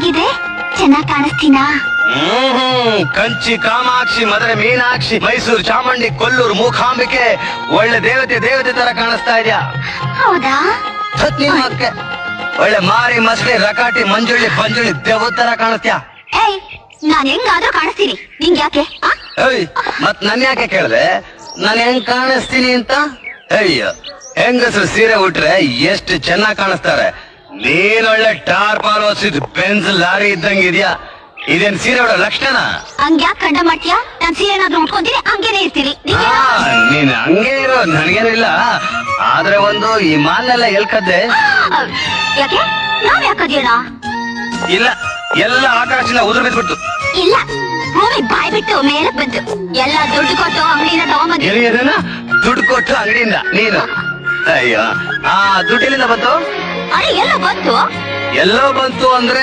ಹೇಗಿದೆ? ಚೆನ್ನಾಗ್ ಕಾಣಿಸ್ತೀನಾ? ಕಂಚಿ ಕಾಮಾಕ್ಷಿ, ಮಧುರೆ ಮೀನಾಕ್ಷಿ, ಮೈಸೂರು ಚಾಮುಂಡಿ, ಕೊಲ್ಲೂರು ಮೂಕಾಂಬಿಕೆ, ಒಳ್ಳೆ ದೇವತೆ ತರ ಕಾಣಿಸ್ತಾ ಇದ್ಯಾ. ಹೌದಾ? ಅಕ್ಕೆ ಒಳ್ಳೆ ಮಾರಿ ಮಸ್ಲಿ ರಕಾಟಿ ಮಂಜುಳ್ಳಿ ಪಂಜುಳ್ಳಿ ದೇವ ತರ ಕಾಣಿಸ್ತ್ಯಾ. ಏಯ್, ನಾನ್ ಹೆಂಗಾದ್ರೂ ಕಾಣಿಸ್ತೀನಿ, ನಿಂಗ್ ಯಾಕೆ? ಏಯ್, ಮತ್ ನನ್ ಯಾಕೆ ಕೇಳ್ದೆ ನಾನ್ ಹೆಂಗ್ ಕಾಣಿಸ್ತೀನಿ ಅಂತ? ಅಯ್ಯ, ಹೆಂಗಸರು ಸೀರೆ ಉಟ್ರೆ ಎಷ್ಟು ಚೆನ್ನಾಗ್ ಕಾಣಿಸ್ತಾರೆ. ನೀನೊಳ್ಳೆ ಟಾರ್ಪಾಲ್ ಹೊಸಿದ್ ಬೆಂಜ್ ಲಾರಿ ಇದ್ದಂಗಿದ್ಯಾ. ಇದೇನ್ ಸೀರೆ ಉಡೋ ಲಕ್ಷಣ? ಹಂಗ್ಯಾಕ್ ಕಂಡ ಮಾಡ್ತೀಯಾ? ನಾನ್ ಸೀರೆ ಏನಾದ್ರೂ ಉಟ್ಕೊಂತೀನಿ, ಹಂಗೇನೆ ಇರ್ತೀನಿ. ನೀನ್ ಹಂಗೆ ಇರೋ, ನನ್ಗೇನಿಲ್ಲ. ಆದ್ರೆ ಒಂದು ಈ ಮಾಲ್ನೆಲ್ಲ ಎಲ್ಕದ್ದೆ? ಯಾಕೆ? ನಾವ್ ಯಾಕದ್ಯೋಣ? ಇಲ್ಲ, ಎಲ್ಲ ಆಕಾಶದಿಂದ ಉದುರು ಬಿದ್ಬಿಟ್ಟು. ಇಲ್ಲ, ಭೂಮಿ ಬಾಯ್ ಬಿಟ್ಟು ಮೇಲೆ ಬಂತು. ಎಲ್ಲ ದುಡ್ಡು ಕೊಟ್ಟು ಅಂಗಡಿಯಿಂದ ತಗೊಂಬಂದಿ. ದುಡ್ಡು ಕೊಟ್ಟು ಅಂಗಡಿಯಿಂದ ನೀನು? ಅಯ್ಯೋ, ಆ ದುಡ್ಡಿನಿಂದ ಬಂತು? ಅರೆ, ಎಲ್ಲ ಬಂತು. ಎಲ್ಲೋ ಬಂತು ಅಂದ್ರೆ